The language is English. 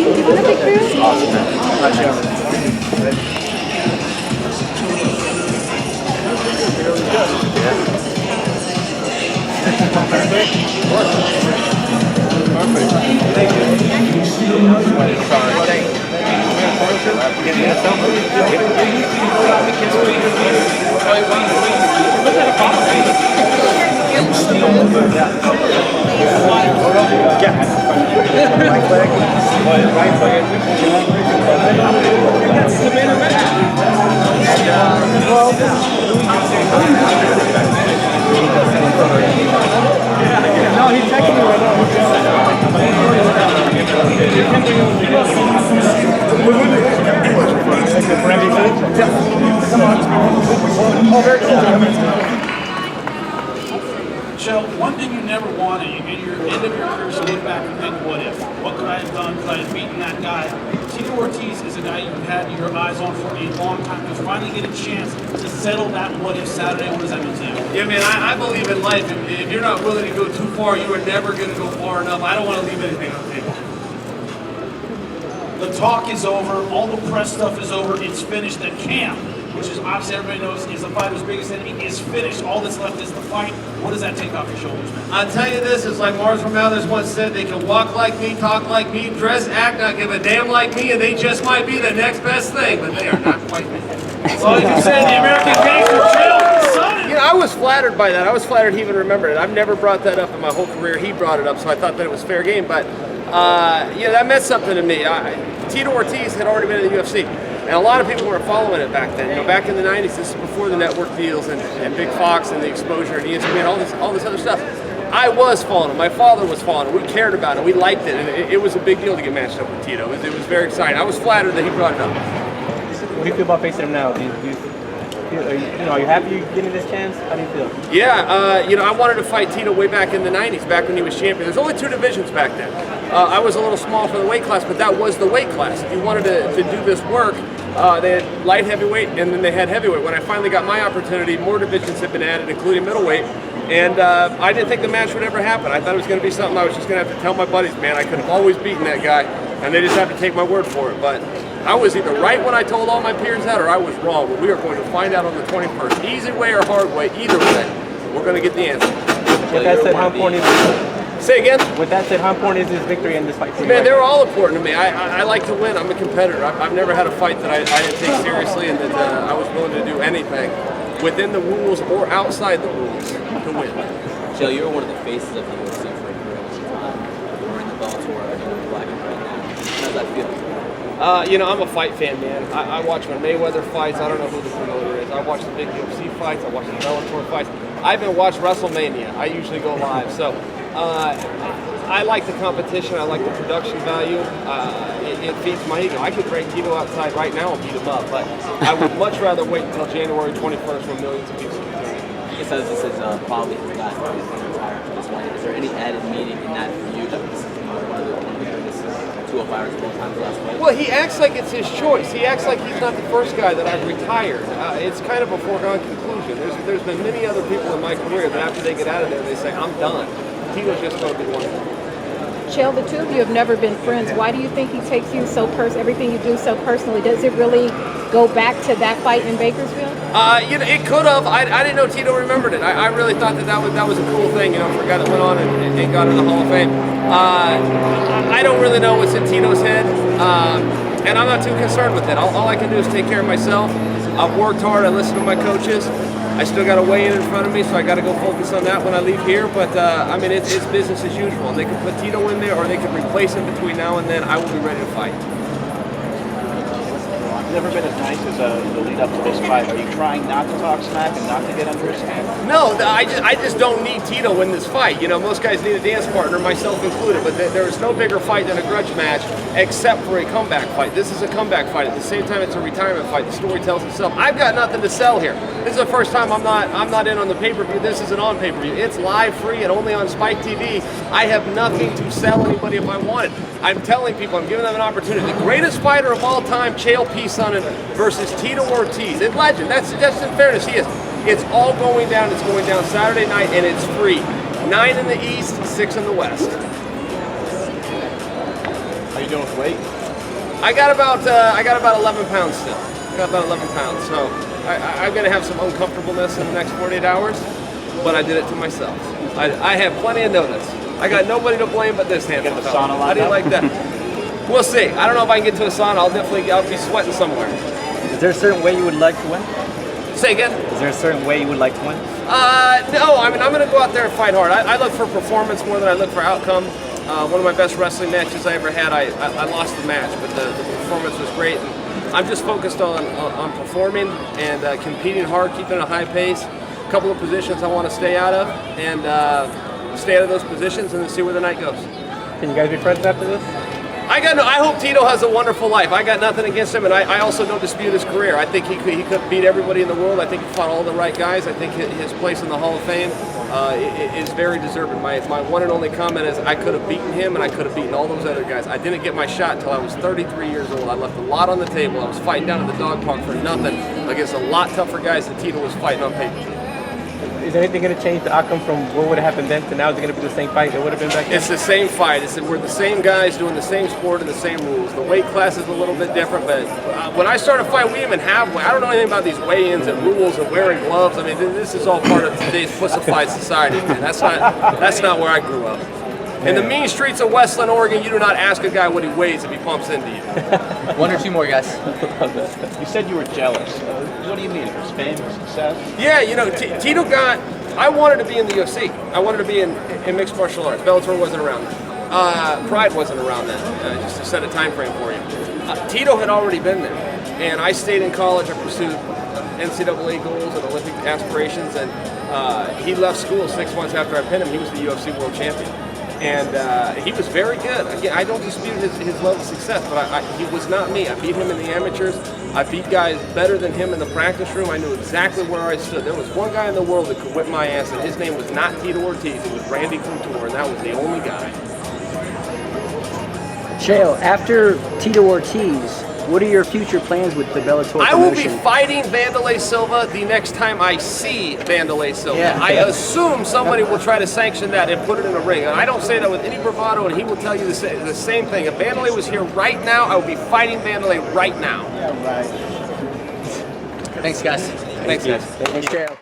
You want a picture? Awesome, man. No, he's texting me right now. For MVP? Chael, one thing you never wanted in your end of your career, so look back and think, what if? What could I have done? Could I have beaten that guy? Tito Ortiz is a guy you've had your eyes on for a long time. You finally get a chance to settle that what if Saturday. What does that mean to you? Yeah, man, I believe in life. If you're not willing to go too far, you are never going to go far enough. I don't want to leave anything on the table. The talk is over. All the press stuff is over. It's finished. The camp, which is obviously everybody knows is the fighter's biggest enemy, is finished. All that's left is the fight. What does that take off your shoulders, man? I'll tell you this, it's like Mars from Mathers once said, they can walk like me, talk like me, dress, act, not give a damn like me, and they just might be the next best thing, but they are not quite me. So like you said, the American gangster, Chael Sonnen. You know, I was flattered by that. I was flattered he even remembered it. I've never brought that up in my whole career. He brought it up, so I thought that it was fair game. But, yeah, that meant something to me. Tito Ortiz had already been in the UFC. And a lot of people weren't following it back then. You know, back in the 90s, this is before the network deals and Big Fox and the exposure and ESPN, all this other stuff. I was following it. My father was following it. We cared about it. We liked it. And it was a big deal to get matched up with Tito. It was very exciting. I was flattered that he brought it up. What do you feel about facing him now? Are you happy you're getting this chance? How do you feel? Yeah, you know, I wanted to fight Tito way back in the 90s, back when he was champion. There's only 2 divisions back then. I was a little small for the weight class, but that was the weight class. If you wanted to do this work, they had light heavyweight and then they had heavyweight. When I finally got my opportunity, more divisions had been added, including middleweight. And I didn't think the match would ever happen. I thought it was going to be something I was just going to have to tell my buddies, man, I could have always beaten that guy, and they just have to take my word for it. But I was either right when I told all my peers that, or I was wrong. But we are going to find out on the 21st. Easy way or hard way, either way, we're going to get the answer. With that said, how important is Say again? With that said, how important is this victory in this fight for you? Man, they're all important to me. I like to win. I'm a competitor. I've never had a fight that I didn't take seriously and that I was willing to do anything within the rules or outside the rules to win. Chael, you're one of the faces of the UFC for a very long time. You're in the Bellator, you're black and right now. How does that feel? You know, I'm a fight fan, man. I watch when Mayweather fights. I don't know who the promoter is. I watch the big UFC fights. I watch the Bellator fights. I even watch WrestleMania. I usually go live. So I like the competition. I like the production value. It feeds my ego. I could bring Tito outside right now and beat him up, but I would much rather wait until January 21st when millions of people can tune in. He says this is probably his last fight he's going to retire after this fight. Is there any added meaning in that for you that this is one of the greatest 205 fighters of all time last fight? Well, he acts like it's his choice. He acts like he's not the first guy that I've retired. It's kind of a foregone conclusion. There's been many other people in my career that after they get out of there, they say, I'm done. Tito's just going to be one of them. Chael, the two of you have never been friends. Why do you think he takes you so everything you do so personally? Does it really go back to that fight in Bakersfield? You know, it could have. I didn't know Tito remembered it. I really thought that was a cool thing, you know, for a guy that went on and got in the Hall of Fame. I don't really know what's in Tito's head, and I'm not too concerned with it. All I can do is take care of myself. I've worked hard. I listen to my coaches. I still got a weigh-in in front of me, so I got to go focus on that when I leave here. But, I mean, it's business as usual. And they can put Tito in there, or they can replace him between now and then. I will be ready to fight. Never been as nice as the lead up to this fight. Are you trying not to talk smack and not to get under his skin? No, I just don't need Tito in this fight. You know, most guys need a dance partner, myself included. But there is no bigger fight than a grudge match, except for a comeback fight. This is a comeback fight. At the same time, it's a retirement fight. The story tells itself. I've got nothing to sell here. This is the first time I'm not in on the pay-per-view. This isn't on pay-per-view. It's live, free, and only on Spike TV. I have nothing to sell anybody if I wanted. I'm telling people, I'm giving them an opportunity. The greatest fighter of all time, Chael Sonnen versus Tito Ortiz. It's legend. That's just in fairness. He is. It's all going down. It's going down Saturday night, and it's free. 9 in the East, 6 in the West. Are you doing with weight? I got about 11 pounds still. I got about 11 pounds. So I'm going to have some uncomfortableness in the next 48 hours, but I did it to myself. I have plenty of notice. I got nobody to blame but this hand. Get the sauna lined I didn't up? like that. We'll see. I don't know if I can get to a sauna. I'll be sweating somewhere. Is there a certain way you would like to win? Say again? Is there a certain way you would like to win? No, I mean, I'm going to go out there and fight hard. I look for performance more than I look for outcome. One of my best wrestling matches I ever had, I lost the match, but the performance was great. And I'm just focused on performing and competing hard, keeping a high pace. A couple of positions I want to stay out of, and stay out of those positions and then see where the night goes. Can you guys be friends after this? I hope Tito has a wonderful life. I got nothing against him, and I also don't dispute his career. I think he could beat everybody in the world. I think he fought all the right guys. I think his place in the Hall of Fame is very deserving. My one and only comment is I could have beaten him, and I could have beaten all those other guys. I didn't get my shot until I was 33 years old. I left a lot on the table. I was fighting down at the dog park for nothing against a lot tougher guys than Tito was fighting on paper. Is anything going to change the outcome from what would have happened then to now? Is it going to be the same fight that would have been back then? It's the same fight. We're the same guys doing the same sport and the same rules. The weight class is a little bit different, but when I started fighting, we didn't even have. I don't know anything about these weigh-ins and rules and wearing gloves. I mean, this is all part of today's pussified society, man. That's not where I grew up. In the mean streets of Westland, Oregon, you do not ask a guy what he weighs if he pumps into you. One or two more, guys. You said you were jealous. What do you mean? It was fame or success? Yeah, you know, Tito got. I wanted to be in the UFC. I wanted to be in mixed martial arts. Bellator wasn't around then. Pride wasn't around then. Just to set a time frame for you. Tito had already been there, and I stayed in college. I pursued NCAA goals and Olympic aspirations, and he left school 6 months after I pinned him. He was the UFC world champion. And he was very good. Again, I don't dispute his level of success, but he was not me. I beat him in the amateurs. I beat guys better than him in the practice room. I knew exactly where I stood. There was one guy in the world that could whip my ass, and his name was not Tito Ortiz. It was Randy Couture, and that was the only guy. Chael, after Tito Ortiz, what are your future plans with the Bellator promotion? I will be fighting Wanderlei Silva the next time I see Wanderlei Silva. Yeah. I assume somebody will try to sanction that and put it in a ring. And I don't say that with any bravado, and he will tell you the same thing. If Wanderlei was here right now, I would be fighting Wanderlei right now. Thanks, guys. Thanks, guys. Thanks, Chael.